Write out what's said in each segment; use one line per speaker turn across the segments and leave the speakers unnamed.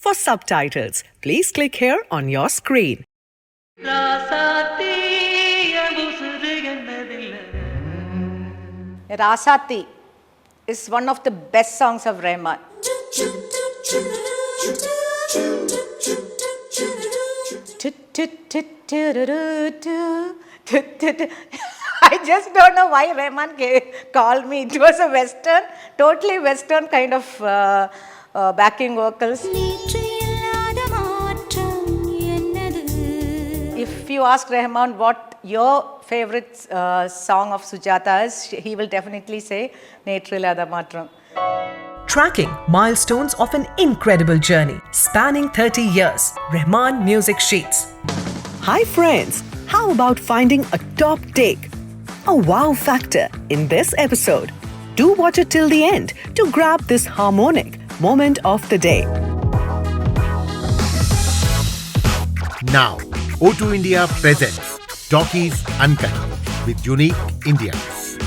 For subtitles, please click here on your screen.
Rasati is one of the best songs of Rahman. I just don't know why Rahman called me. It was a western, totally western kind of backing vocals. If you ask Rahman what your favorite song of Sujatha is, he will definitely say Netru Illadha Maatram.
Tracking milestones of an incredible journey spanning 30 years. Rahman Music Sheets. Hi friends, how about finding a top take, a wow factor in this episode? Do watch it till the end to grab this harmonic moment of the day.
Now, O2 India presents Talkies Unkahi with unique Indians.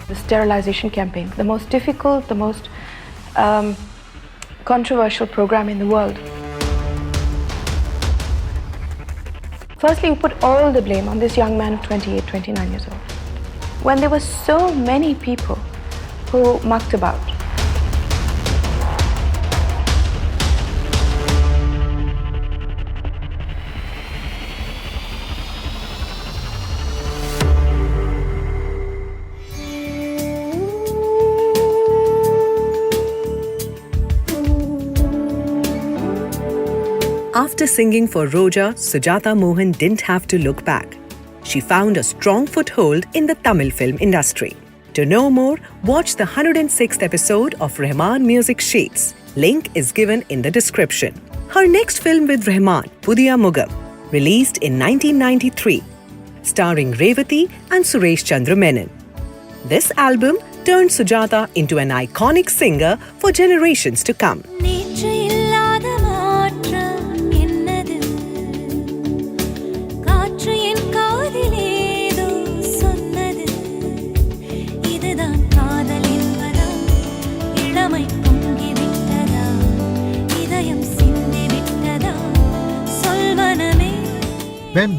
The sterilization campaign, the most difficult, the most controversial program in the world. Firstly, you put all the blame on this young man of 28, 29 years old, when there were so many people who mucked about.
After singing for Roja, Sujatha Mohan didn't have to look back. She found a strong foothold in the Tamil film industry. To know more, watch the 106th episode of Rahman Music Sheets. Link is given in the description. Her next film with Rahman, Pudhiya Mugam, released in 1993, starring Revati and Suresh Chandra Menon. This album turned Sujatha into an iconic singer for generations to come.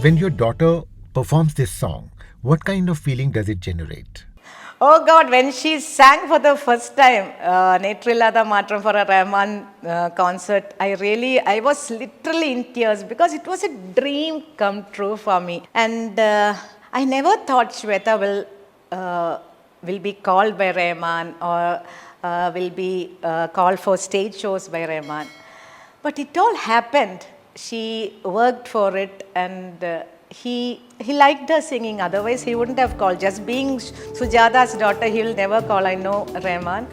When your daughter performs this song, what kind of feeling does it generate?
Oh God, when she sang for the first time, Netru Illadha Maatram for a Rahman concert, I was literally in tears because it was a dream come true for me. And I never thought Shweta will be called by Rahman or will be called for stage shows by Rahman. But it all happened. She worked for it and he liked her singing, otherwise he wouldn't have called. Just being Sujatha's daughter, he will never call, I know, Rahman.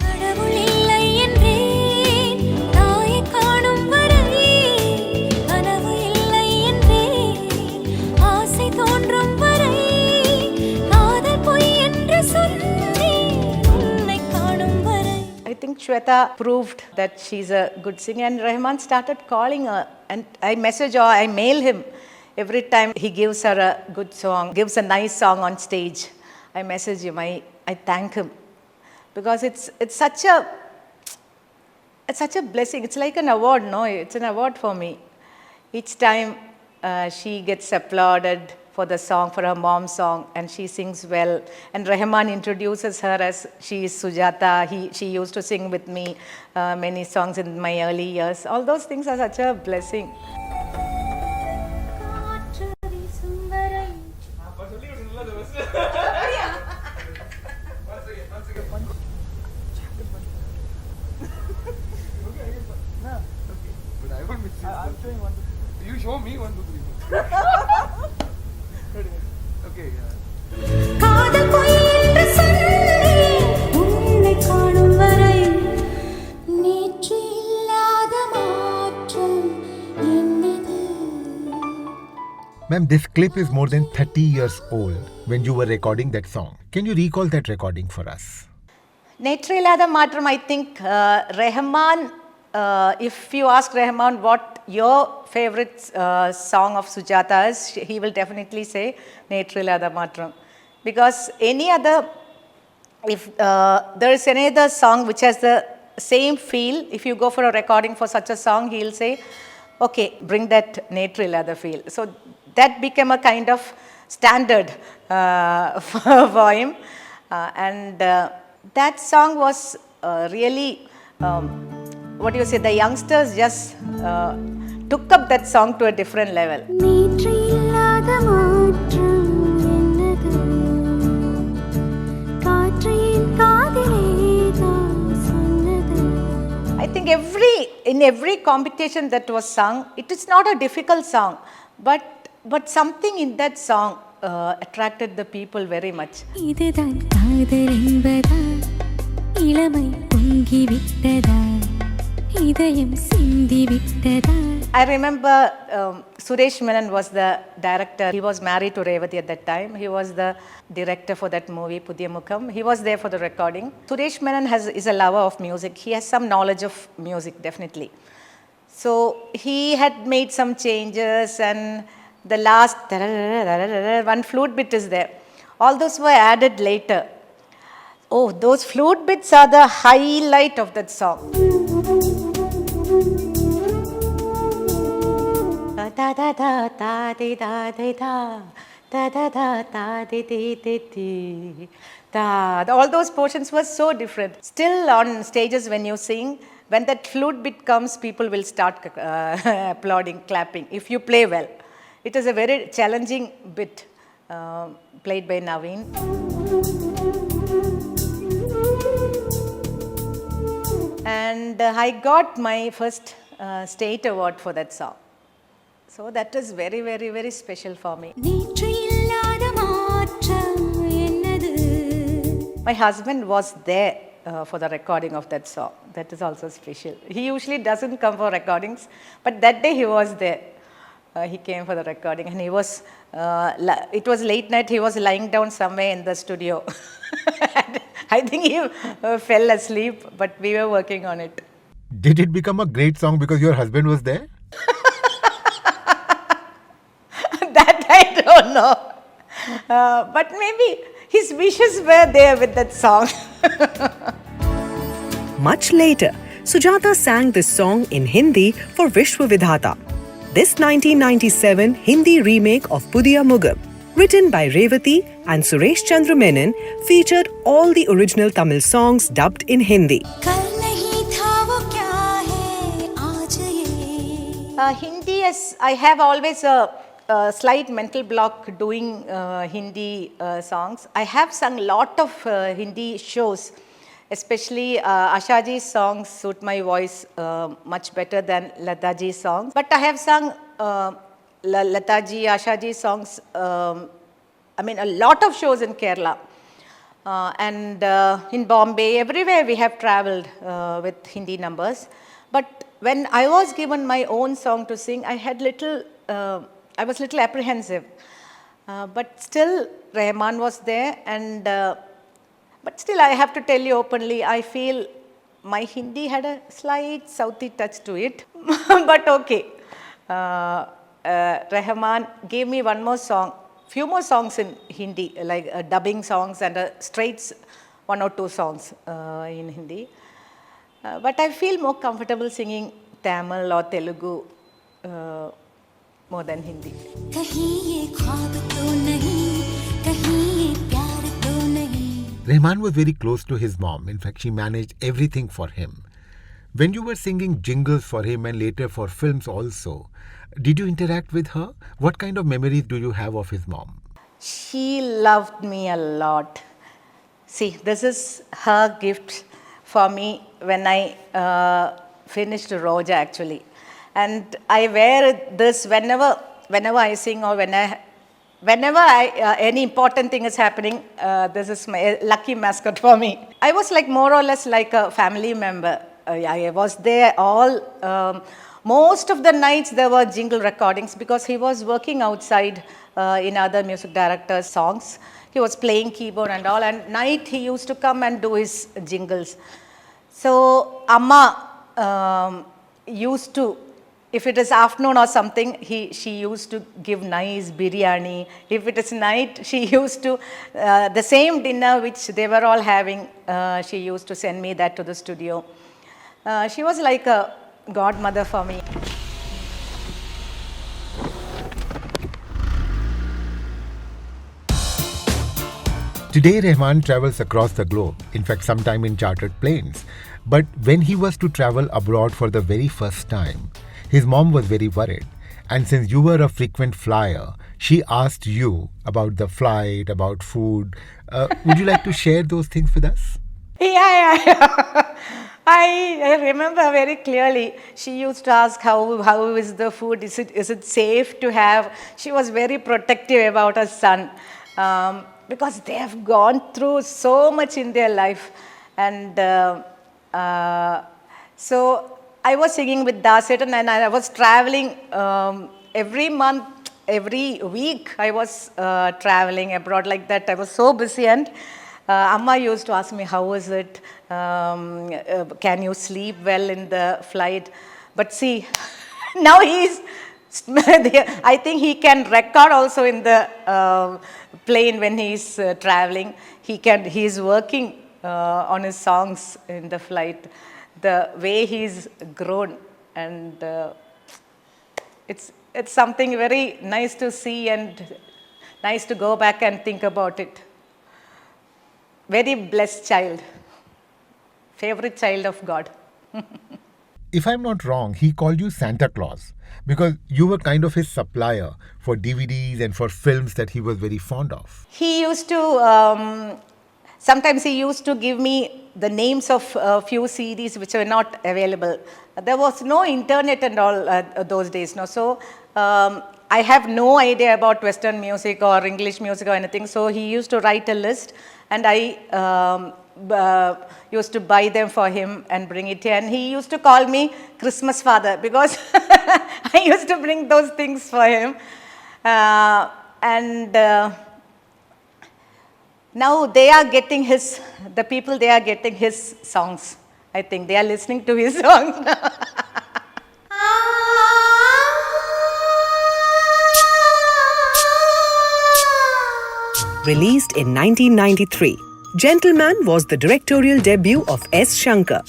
I think Shweta proved that she's a good singer and Rahman started calling her and I message or I mail him every time he gives her a good song, gives a nice song on stage. I message him, I thank him because it's such a blessing. It's like an award, no? It's an award for me. Each time she gets applauded for the song, for her mom's song, and she sings well. And Rahman introduces her as she is Sujatha. She used to sing with me many songs in my early years. All those things are such a blessing.
You show me 1, 2, 3. Okay.
Ma'am, this clip is more than 30 years old when you were recording that song. Can you recall that recording for us?
Netru Illadha Maatram, I think Rahman, if you ask Rahman what your favorite song of Sujatha is, he will definitely say Netru Illadha Maatram. Because any other, if there is any other song which has the same feel. If you go for a recording for such a song, he'll say, okay, bring that Netru Illadha feel. So that became a kind of standard for him. And that song was really, what do you say, the youngsters just took up that song to a different level.
Netru Illadha Maatram ennathu kaatrin kaadiledhaan sonnathu.
I think in every competition that was sung, it is not a difficult song, but something in that song attracted the people very much.
இதுதான் காதல் என்பதா இளமை பொங்கி விட்டதா இதயம் சிந்தி விட்டதா.
I remember Suresh Menon was the director. He was married to Revathi at that time. He was the director for that movie, Pudhiya Mugam. He was there for the recording. Suresh Menon is a lover of music. He has some knowledge of music, definitely. So he had made some changes, and the last one flute bit is there. All those were added later. Oh, those flute bits are the highlight of that song. Da da da da di da di da da da da da di di di di da. All those portions were so different. Still on stages when you sing, when that flute bit comes, people will start applauding, clapping, if you play well. It is a very challenging bit played by Naveen. And I got my first state award for that song. So that is very, very, very special for me.
Netru Illadha Maatram ennathu.
My husband was there for the recording of that song. That is also special. He usually doesn't come for recordings, but that day he was there. He came for the recording, and he was, it was late night, he was lying down somewhere in the studio. I think he fell asleep, but we were working on it.
Did it become a great song because your husband was there?
That I don't know. But maybe his wishes were there with that song.
Much later, Sujatha sang this song in Hindi for Vishwavidhaata. This 1997 Hindi remake of Pudhiya Mugam, written by Revathi and Suresh Chandra Menon, featured all the original Tamil songs dubbed in Hindi.
Kal nahi tha wo kya hai aaj ye.
Hindi, yes, I have always a slight mental block doing Hindi songs. I have sung lot of Hindi shows, especially Ashaji's songs suit my voice much better than Lataji's songs. But I have sung Lataji, Ashaji songs, I mean a lot of shows in Kerala. And in Bombay, everywhere we have travelled with Hindi numbers. But when I was given my own song to sing, I was little apprehensive. But still, Rahman was there, and but still, I have to tell you openly, I feel my Hindi had a slight Southi touch to it. But okay, Rahman gave me one more song, few more songs in Hindi, like dubbing songs and straight 1 or 2 songs in Hindi. But I feel more comfortable singing Tamil or Telugu more than Hindi.
Kahin ye khwab to nahi, kahin ye pyar to nahi.
Rahman was very close to his mom. In fact, she managed everything for him. When you were singing jingles for him and later for films also, did you interact with her? What kind of memories do you have of his mom?
She loved me a lot. See, this is her gift for me when I finished Roja actually. And I wear this whenever I sing or whenever any important thing is happening. This is my lucky mascot for me. I was like more or less like a family member. I was there all. Most of the nights there were jingle recordings because he was working outside in other music directors' songs. He was playing keyboard and all, and night he used to come and do his jingles. So Amma used to, if it is afternoon or something, she used to give nice biryani. If it is night, she used to, the same dinner which they were all having, she used to send me that to the studio. She was like a godmother for me.
Today, Rahman travels across the globe, in fact, sometime in chartered planes. But when he was to travel abroad for the very first time, his mom was very worried. And since you were a frequent flyer, she asked you about the flight, about food. Would you like to share those things with us?
Yeah. I remember very clearly. She used to ask how is the food? Is it safe to have? She was very protective about her son because they have gone through so much in their life, and so I was singing with Dasetan, and I was traveling every month, every week. I was traveling abroad like that. I was so busy, and Amma used to ask me, how is it? Can you sleep well in the flight? But see, now he's, I think he can record also in the plane when he's traveling. He's working on his songs in the flight. The way he's grown, and it's something very nice to see and nice to go back and think about it. Very blessed child, favorite child of God.
If I'm not wrong, he called you Santa Claus because you were kind of his supplier for DVDs and for films that he was very fond of.
He used to, sometimes he used to give me the names of a few CDs which were not available. There was no internet and all those days. No? So I have no idea about Western music or English music or anything. So he used to write a list, and I used to buy them for him and bring it here. And he used to call me Christmas Father because I used to bring those things for him. Now they are getting the people, they are getting his songs. I think they are listening to his songs now.
Released in 1993, Gentleman was the directorial debut of S. Shankar.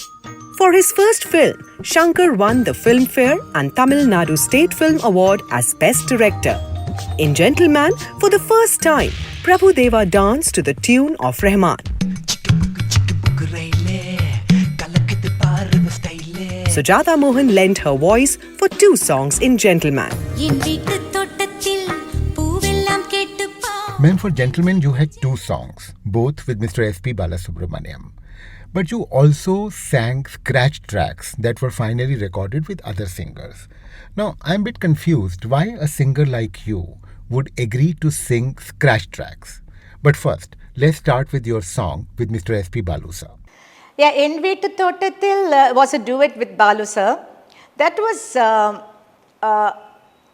For his first film, Shankar won the Filmfare and Tamil Nadu State Film Award as Best Director. In Gentleman, for the first time, Prabhu Deva danced to the tune of Rahman. Sujatha Mohan lent her voice for 2 songs in Gentleman.
Ma'am, for Gentleman, you had 2 songs, both with Mr. S.P. Balasubramaniam. But you also sang scratch tracks that were finally recorded with other singers. Now, I'm a bit confused why a singer like you would agree to sing scratch tracks. But first, let's start with your song with Mr. S.P. Balu sir.
Yeah, En Veettu Thottathil was a duet with Balu sir. That was,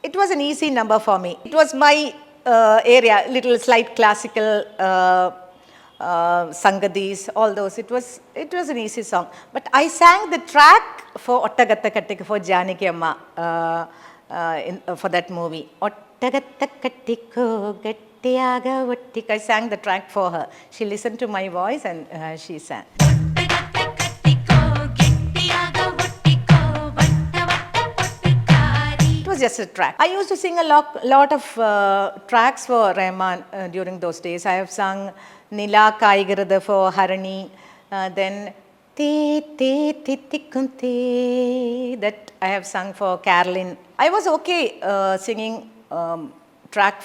it was an easy number for me. It was my area, little slight classical sangadis, all those. It was an easy song. But I sang the track for Ottagatta Kattika for Janaki Amma for that movie. Ottagatta Kattikko Gattiyaga Vattikko. I sang the track for her. She listened to my voice and she sang. It was just a track. I used to sing a lot of tracks for Rahman during those days. I have sung Nila Kaigarada for Harani, then Te Te Titikunte, that I have sung for Carolyn. I was okay singing track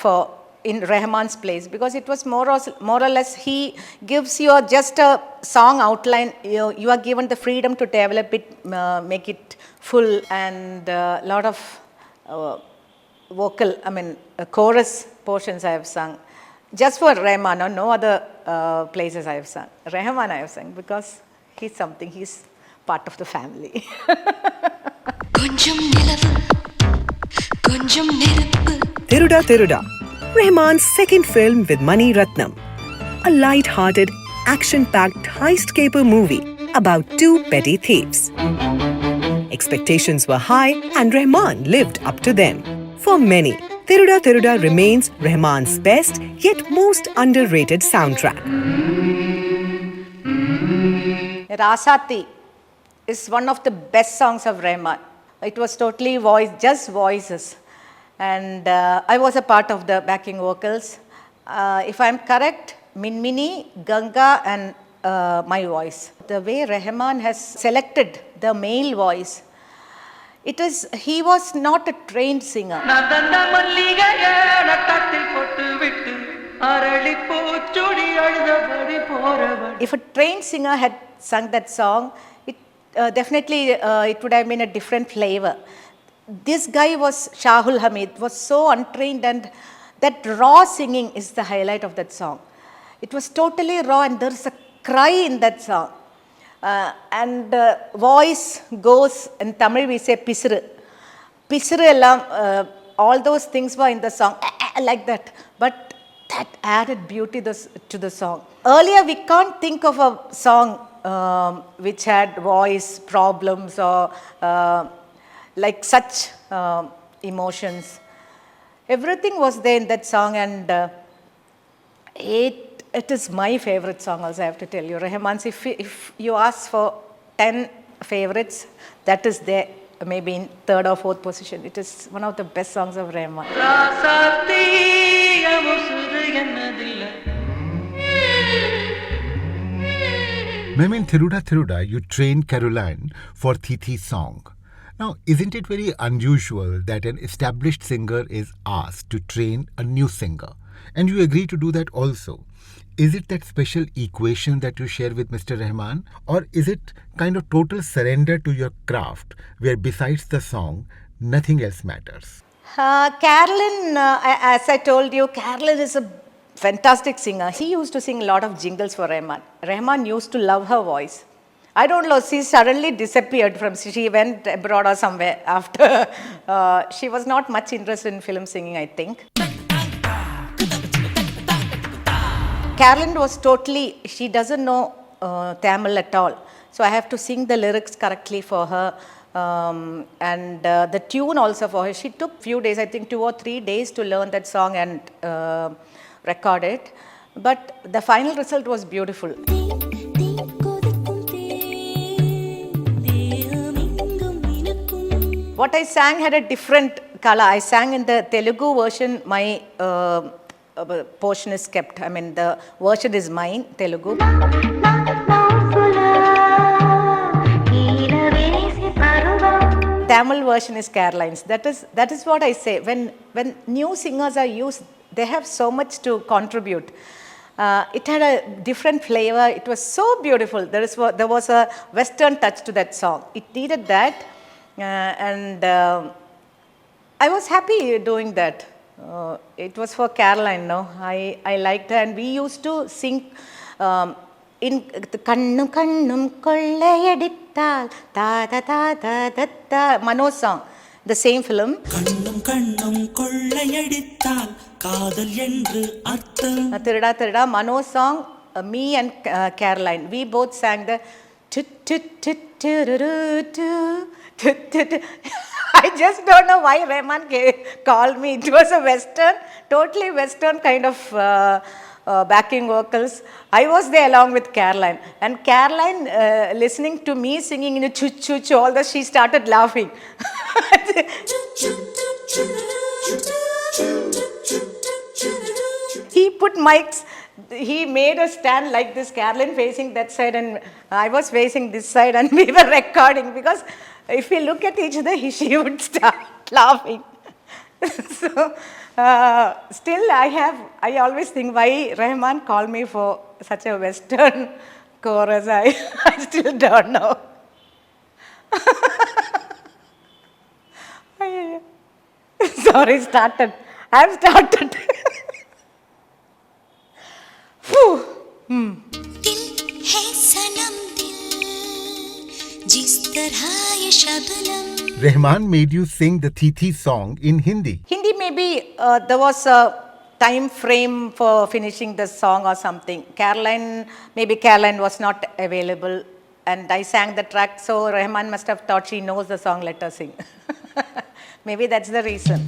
in Rahman's place because it was more or less he gives you just a song outline. You are given the freedom to develop it, make it full, and a lot of vocal, chorus portions I have sung. Just for Rahman, or no other places I have sung. Rahman I have sung because he's something, he's part of the family.
Thiruda Thiruda, Rahman's second film with Mani Ratnam. A light-hearted, action-packed heist caper movie about 2 petty thieves. Expectations were high and Rahman lived up to them. For many, Thiruda Thiruda remains Rahman's best yet most underrated soundtrack.
Rasati is one of the best songs of Rahman. It was totally just voices. And I was a part of the backing vocals. If I'm correct, Minmini, Ganga and my voice. The way Rahman has selected the male voice, he was not a trained singer. If a trained singer had sung that song, definitely it would have been a different flavor. This guy Shahul Hamid, was so untrained, and that raw singing is the highlight of that song. It was totally raw, and there's a cry in that song. And voice goes, in Tamil we say pisru. Pisru ellam, all those things were in the song, like that. But that added beauty to the song. Earlier we can't think of a song which had voice problems or like such emotions. Everything was there in that song, and it is my favorite song also, I have to tell you. Rahman's, if you ask for 10 favorites, that is there, maybe in third or fourth position. It is one of the best songs of Rahman.
Ma'am, in Thiruda Thiruda, you trained Caroline for Thithi song. Now, isn't it very unusual that an established singer is asked to train a new singer? And you agree to do that also. Is it that special equation that you share with Mr. Rahman? Or is it kind of total surrender to your craft, where besides the song, nothing else matters?
Carolyn, as I told you, Carolyn is a fantastic singer. She used to sing a lot of jingles for Rahman. Rahman used to love her voice. I don't know, she suddenly disappeared she went abroad or somewhere after. She was not much interested in film singing, I think. Carolyn was she doesn't know Tamil at all. So I have to sing the lyrics correctly for her. And the tune also for her. She took few days, I think 2 or 3 days to learn that song and record it. But the final result was beautiful. What I sang had a different color. I sang in the Telugu version. My portion is kept. I mean, the version is mine, Telugu. Tamil version is Caroline's. That is what I say. When new singers are used, they have so much to contribute. It had a different flavor. It was so beautiful. There was a Western touch to that song. It needed that. And I was happy doing that. It was for Caroline, no? I liked her, and we used to sing in the Kannum Kannum Kollayadittal Ta Ta Ta Ta Ta Ta Mano song, the same film. Kannum Kannum Kollayadittal Kadal Endru Artham. Thiruda Thiruda Mano song, me and Caroline, we both sang the I just don't know why Rahman called me. It was a Western, totally Western kind of backing vocals. I was there along with Caroline. And Caroline, listening to me singing in a choo-choo-choo, all that, she started laughing. He put mics. He made us stand like this, Caroline facing that side and I was facing this side, and we were recording, because if we look at each other, she would start laughing. So, still I always think why Rahman called me for such a Western chorus. I still don't know. Sorry, I've started.
दिल है सनम दिल जिस तरह ये Shabnam.
Rahman made you sing the Thithi song in Hindi.
Hindi, maybe there was a time frame for finishing the song or something. Caroline was not available, and I sang the track, so Rahman must have thought she knows the song, let her sing. Maybe that's the reason.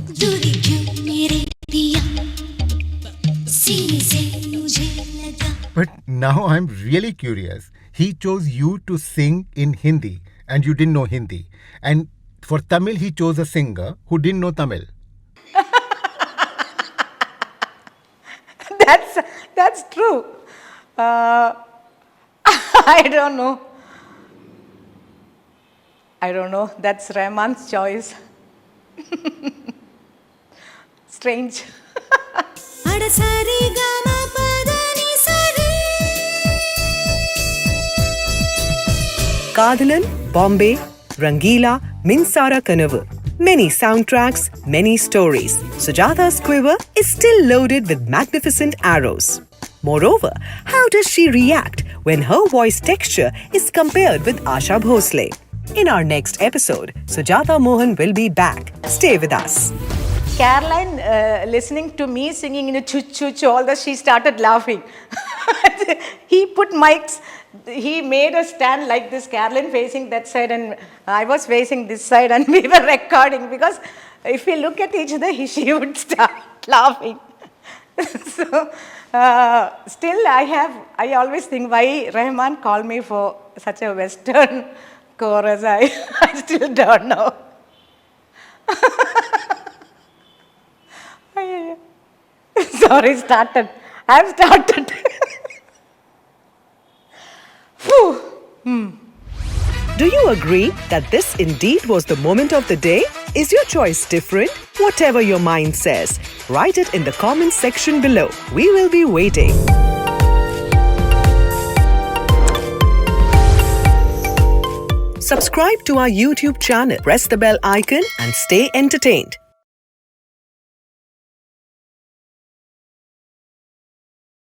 But
now I'm really curious. He chose you to sing in Hindi, and you didn't know Hindi. And for Tamil, he chose a singer who didn't know Tamil.
That's true. I don't know. That's Rahman's choice. Strange.
Kadalan, Bombay, Rangila, Minsara Kanavu. Many soundtracks, many stories. Sujatha's quiver is still loaded with magnificent arrows. Moreover, how does she react when her voice texture is compared with Asha Bhosle? In our next episode, Sujatha Mohan will be back. Stay with us.
Caroline, listening to me singing in a chuch, all that, she started laughing. He put mics, he made a stand like this, Caroline facing that side and I was facing this side, and we were recording, because if we look at each other, she would start laughing. So, still I always think why Rahman called me for such a Western chorus. I still don't know. Sorry, I've started.
Do you agree that this indeed was the moment of the day? Is your choice different? Whatever your mind says, write it in the comments section below. We will be waiting. Subscribe to our YouTube channel, press the bell icon and stay entertained.